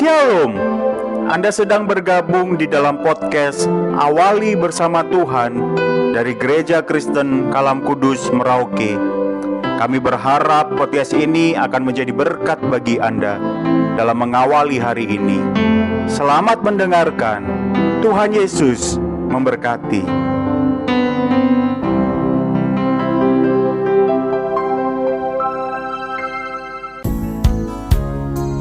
Shalom. Anda sedang bergabung di dalam podcast Awali Bersama Tuhan dari Gereja Kristen Kalam Kudus Merauke. Kami berharap podcast ini akan menjadi berkat bagi Anda dalam mengawali hari ini. Selamat mendengarkan. Tuhan Yesus memberkati.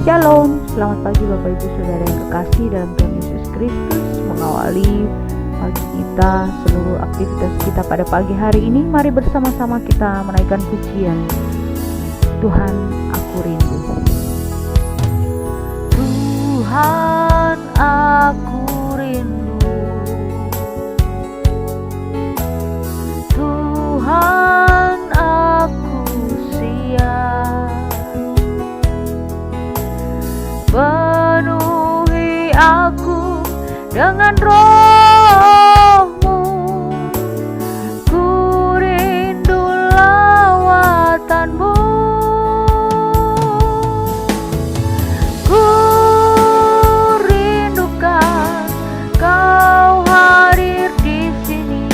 Shalom, selamat pagi Bapak Ibu Saudara yang kekasih dalam Tuhan Yesus Kristus. Mengawali pagi kita, seluruh aktivitas kita pada pagi hari ini, mari bersama-sama kita menaikkan pujian. Tuhan, aku rindu. Tuhan, aku rindu. Tuhan, aku siap. Penuhi aku dengan Roh-Mu, ku rindu lawatan-Mu, ku rindukan Kau hadir di sini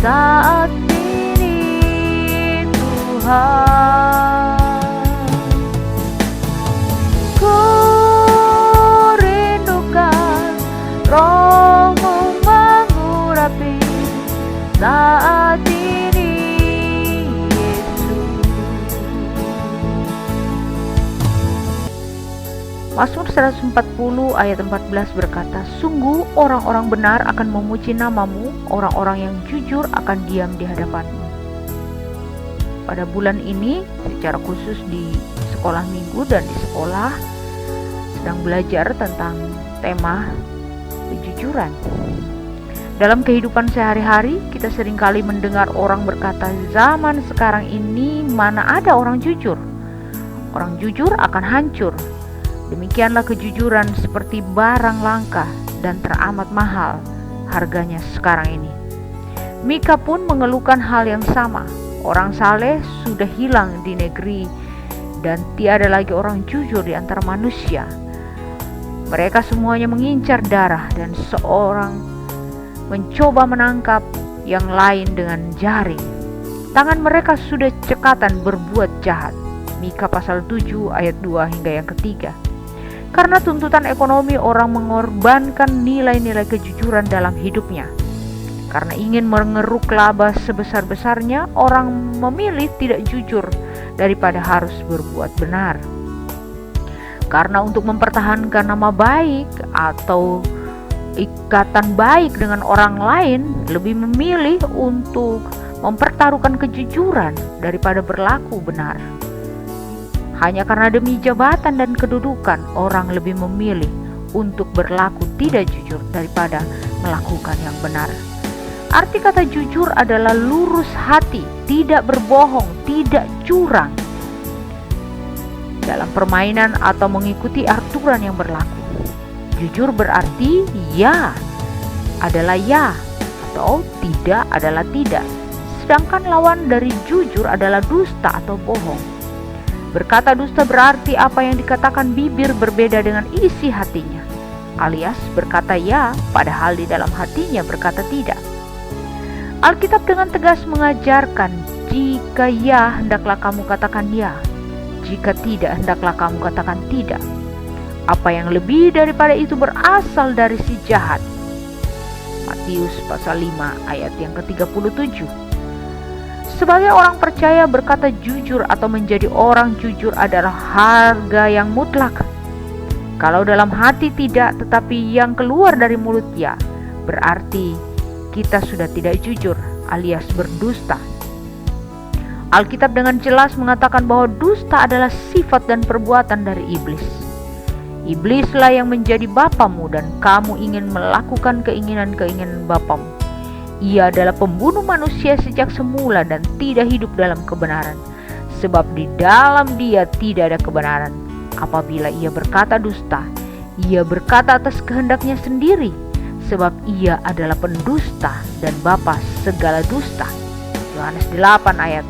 saat ini Tuhan. Roh-Mu mengurapi saat ini, Yesus. Mazmur 140 ayat 14 berkata, sungguh orang-orang benar akan memuji nama-Mu, orang-orang yang jujur akan diam di hadapan-Mu. Pada bulan ini, secara khusus di sekolah minggu dan di sekolah, sedang belajar tentang tema kejujuran. Dalam kehidupan sehari-hari, kita seringkali mendengar orang berkata, zaman sekarang ini mana ada orang jujur? Orang jujur akan hancur. Demikianlah kejujuran seperti barang langka dan teramat mahal harganya sekarang ini. Mika pun mengeluhkan hal yang sama. Orang saleh sudah hilang di negeri dan tiada lagi orang jujur di antara manusia. Mereka semuanya mengincar darah dan seorang mencoba menangkap yang lain dengan jaring. Tangan mereka sudah cekatan berbuat jahat. Mika pasal 7 ayat 2 hingga yang ketiga. Karena tuntutan ekonomi, orang mengorbankan nilai-nilai kejujuran dalam hidupnya. Karena ingin mengeruk laba sebesar-besarnya, orang memilih tidak jujur daripada harus berbuat benar. Karena untuk mempertahankan nama baik atau ikatan baik dengan orang lain, lebih memilih untuk mempertaruhkan kejujuran daripada berlaku benar. Hanya karena demi jabatan dan kedudukan, orang lebih memilih untuk berlaku tidak jujur daripada melakukan yang benar. Arti kata jujur adalah lurus hati, tidak berbohong, tidak curang dalam permainan atau mengikuti aturan yang berlaku. Jujur berarti ya adalah ya atau tidak adalah tidak. Sedangkan lawan dari jujur adalah dusta atau bohong. Berkata dusta berarti apa yang dikatakan bibir berbeda dengan isi hatinya, alias berkata ya padahal di dalam hatinya berkata tidak. Alkitab dengan tegas mengajarkan, jika ya hendaklah kamu katakan ya, jika tidak, hendaklah kamu katakan tidak. Apa yang lebih daripada itu berasal dari si jahat. Matius pasal 5 ayat yang ke-37. Sebagai orang percaya, berkata jujur atau menjadi orang jujur adalah harga yang mutlak. Kalau dalam hati tidak, tetapi yang keluar dari mulut ya, berarti kita sudah tidak jujur alias berdusta. Alkitab dengan jelas mengatakan bahwa dusta adalah sifat dan perbuatan dari iblis. Iblislah yang menjadi bapamu dan kamu ingin melakukan keinginan-keinginan bapamu. Ia adalah pembunuh manusia sejak semula dan tidak hidup dalam kebenaran. Sebab di dalam dia tidak ada kebenaran. Apabila ia berkata dusta, ia berkata atas kehendaknya sendiri. Sebab ia adalah pendusta dan bapa segala dusta. Yohanes 8 ayat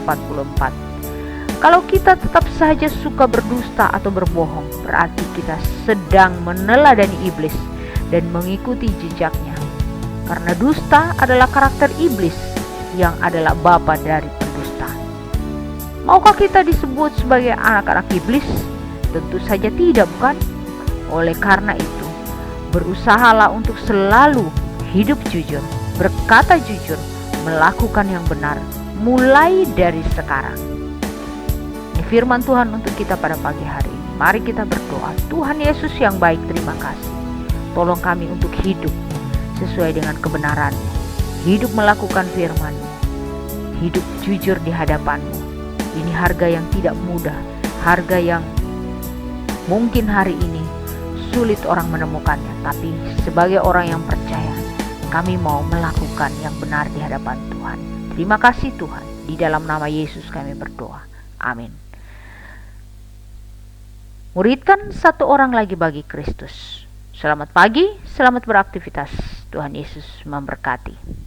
44. Kalau kita tetap saja suka berdusta atau berbohong, berarti kita sedang meneladani iblis dan mengikuti jejaknya. Karena dusta adalah karakter iblis yang adalah bapa dari pendusta. Maukah kita disebut sebagai anak-anak iblis? Tentu saja tidak, bukan? Oleh karena itu, berusahalah untuk selalu hidup jujur, berkata jujur, melakukan yang benar, mulai dari sekarang. Ini firman Tuhan untuk kita pada pagi hari ini. Mari kita berdoa. Tuhan Yesus yang baik, terima kasih. Tolong kami untuk hidup sesuai dengan kebenaran-Mu, hidup melakukan firman-Mu, hidup jujur di hadapan-Mu. Ini harga yang tidak mudah, harga yang mungkin hari ini sulit orang menemukannya, tapi sebagai orang yang percaya, kami mau melakukan yang benar di hadapan Tuhan. Terima kasih Tuhan, di dalam nama Yesus kami berdoa. Amin. Muridkan satu orang lagi bagi Kristus. Selamat pagi, selamat beraktivitas. Tuhan Yesus memberkati.